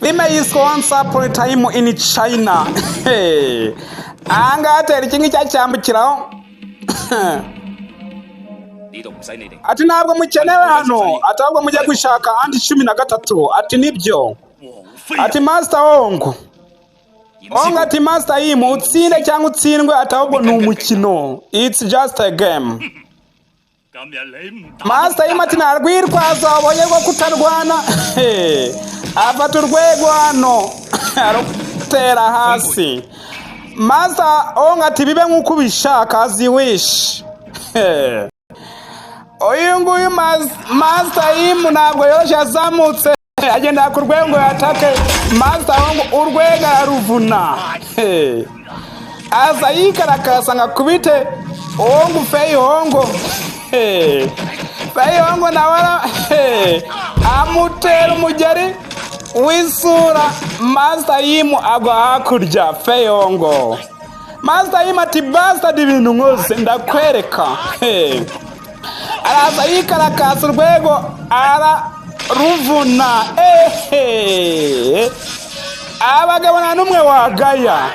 Filime yiswe Once Upon a Time in China. Anga atera iki ngiki cyambukiraho. Ati ntabwo mukenewe hano, atabwo mujya gushaka andi 13. Ati nibyo. Ati Master Wong. Wong ati Master Yim utsinde cyangwa utsindwe atabwo ni umukino. It's just a game. Master Yim ati narwirwaza wabonye ko kutarwana. Afata urwego hano arutera hasi. Master Wong ati bibe nk'uko ubishaka as you wish. Uyu nguyu Master Yim ntabwo yoroshye azamutse agenda ku rwego yatake Master Wong urwego aruvuna. Aza yikarakasa ngakubite Wong Fei Hong. Fei Hong nawara amutera umugeri wisura Master Yim agwa hakurya Fei Hong. Master Yim ati bastard ibintu nkose ndakwereka. Araza yikarakasa urwego araruvuna. Abagabo nta numwe wagaya.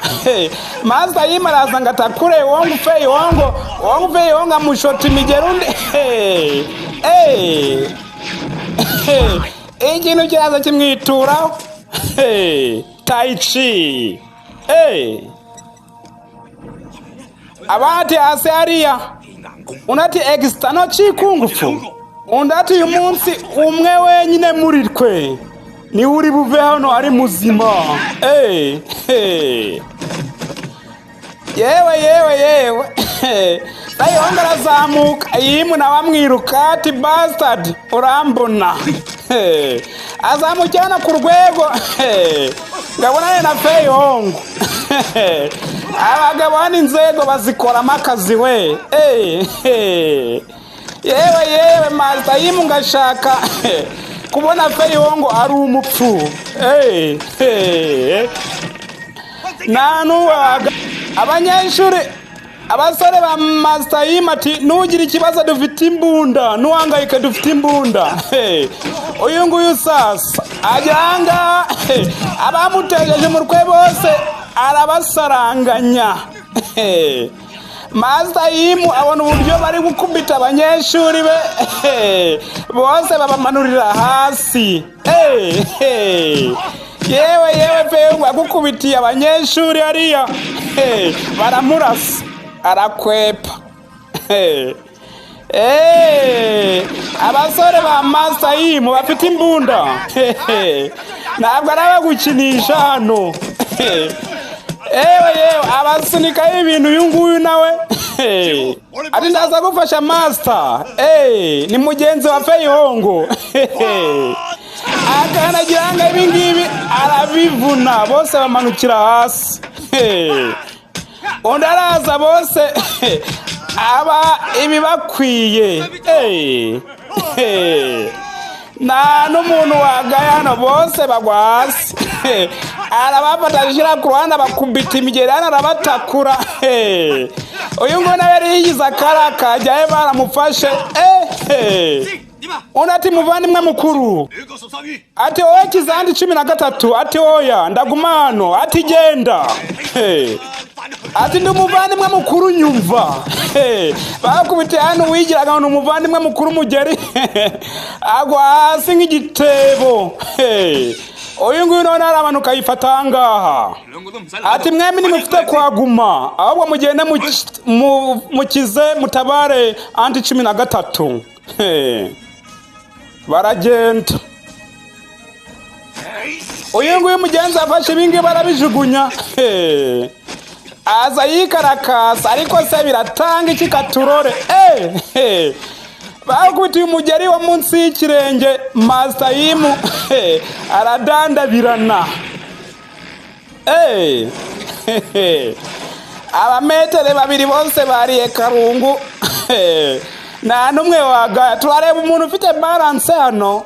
Master Yim araza ngatakure Wong Fei Hong. Wong Fei Hong amushota imigerundi. Ikintu kiraza kimwituraho. Tai Chi. Abati hasi hariya unati external chi kung fu. Undati uyu munsi umwe wenyine muri twe ni uri buve hano ari muzima. Yewe. Fei Hong arazamuka Yim na bamwiruka ati bastard urambona. Azamukirana ku rwego ngabonane na Fei Hong. Abagabo n'inzego bazikoramo akazi we. Yewe Master Yim ngashaka kubona Fei Hong ari umupfu. Nanu abanyeshuri abasore ba Master Yim ati nugira ikibazo dufite imbunda nuhangayika dufite imbunda. Uyu nguyu sasa ajyanga abamutegeje mu rwe bose arabasaranganya. Master Yim abona uburyo bari gukubita abanyeshuri be bose babamanurira hasi. Yewe Fei Hong agukubitiye abanyeshuri hariya baramurasa arakwepa. Abasore ba Master Yim bafite imbunda ntabwo arabagukinisha hano. Yewe abasunika ibintu uyu nguyu nawe ati ndaza gufasha Master. Ni mugenzi wa Fei Hong. Akanagiranga ibingibi arabivuna bose bamanukira hasi. Undaraza bose aba ibibakwiye. Nta n'umuntu wagaya hano bose bagwa hasi. Arabafata ashyira ku ruhande bakubita imigeri hano arabatakura. Uyu nguyu nawe yari yigize akara kajyaye baramufashe. Unati muvandimwe mukuru ati wowe kizandi 13. Ati oya ndaguma hano. Ati genda. Ati ndi umuvandimwe mukuru nyumva. Bakubite hano wigiraga ngo umuvandimwe mukuru mugeri agwa hasi nk'igitebo. Uyu nguyu none arabanuka yifata ngaha. Ati mwemi nimufite kwaguma ahubwo mugende mukize mutabare andi 13. Baragenda. Uyu nguyu mugenzi afashe ibingi barabijugunya. Aza yikarakasa ariko se biratanga iki katurore. Bakubitiye umugeri wa munsi y'ikirenge Master Yim aradandabirana. Abametere babiri bose bariye karungu. Nta numwe wagaya. Turareba umuntu ufite balance hano.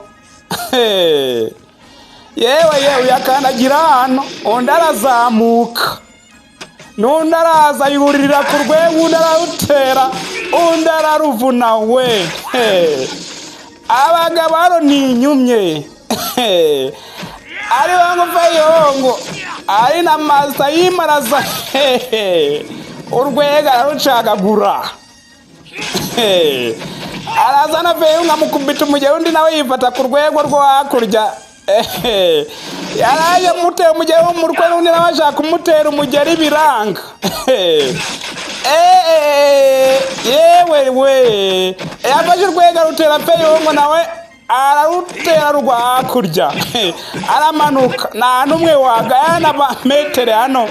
Yewe yakandagira hano undi arazamuka. Nundi araza yurira ku rwego undi ararutera undi araruvuna we. Abagabo ni inyumye. ari wangu Feyongo ari na Master Yimaraza urwega arucagagura arazana Feyongo amukubita umugeri undi nawe yifata ku rwego rwo hakurya yaraje mutera umugeri mu rukwe n'undi nawe ashaka kumutera umugeri biranga yewe we yafashe urwego rutera Feyongo nawe ararutera rwa hakurya aramanuka nta n'umwe wagayana metero hano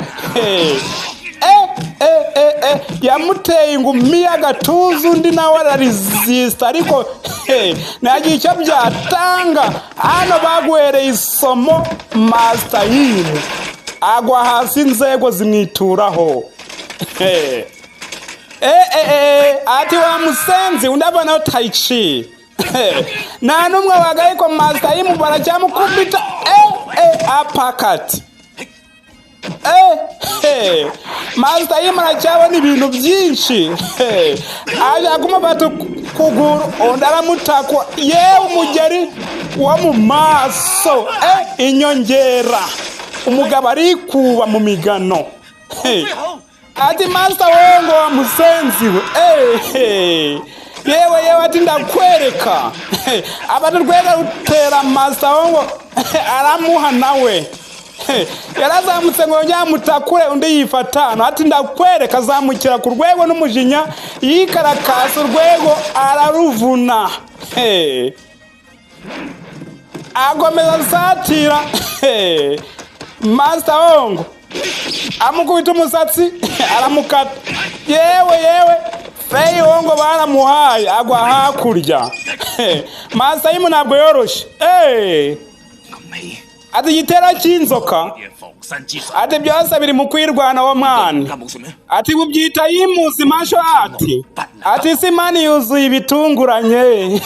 yamuteye ingumi y'agatuza undi nawe ararizista ariko ntagiye icyo byatanga hano baguhereye isomo Master Yim agwa hasi inzego zimwituraho ati wa musenzi undabona tayici nta n'umwe wagaye ko Master Yim baracyamukubita apakati Master Yim aracyabona ibintu byinshi aja kumufata kuguru undi aramutakwa yewe umugeri wo mu maso inyongera umugabo arikuba mu migano ati Master Wongo wa musenzi we yewe ati ndakwereka abantu rwega rutera Master Wongo aramuha nawe yarazamutse ngo nyamutakure undi yifatano ati ndakwereka azamukira ku rwego n'umujinya yikarakasa urwego araruvuna agomeza satira Master Wongo amukubita umusatsi aramukata yewe Feyongo baramuhaye agwa hakurya Master Yim ntabwo yoroshe ati igitero cy'inzoka ati byose biri mu kwirwana wa mwana ati bubyita yimuzi masho ati simani yuzuye ibitunguranye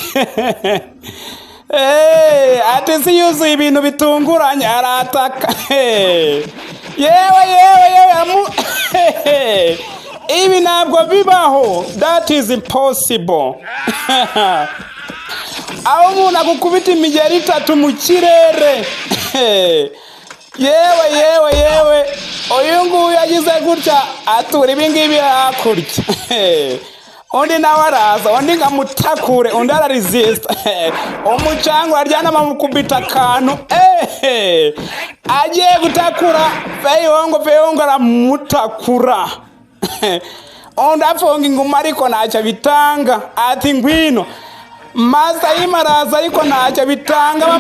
ati si yuzuye ibintu bitunguranye arataka yewe ibi ntabwo bibaho, that is impossible. Aho umuntu agukubita imigeri 3 mu kirere. yewe uyu nguyu yagize gutya atura ibingibi hakurya. Undi nawe araza, undi ngamutakure, undi araresist. Umucanga aryana bamukubita akantu. Agiye gutakura, Feyongo aramutakura. Undi afunga inguma ariko ntacyo bitanga. Ati ngwino. Master Yim araza ariko ntacyo bitanga.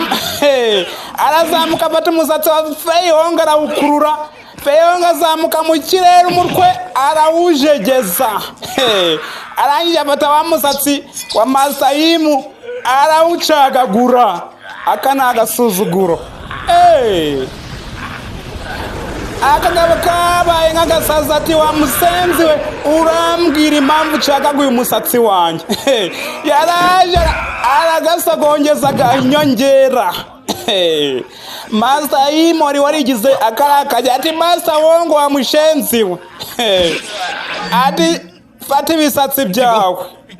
Arazamuka afata umusatsi wa Feyongo arawukurura. Feyongo azamuka mu kirere umutwe arawujegeza. Arangije afata wa musatsi wa Master Yim arawucagagura. Aka ni agasuzuguro. Akagabo kabaye nk'agasazi ati wa musenzi we urambwira impamvu ucagaguye umusatsi wanjye. Yaraje aragasagongeza gahinyongera. Master Yim warigize akarakajya ati Master Wongo wa mushenzi we. Ati fata ibisatsi byawe.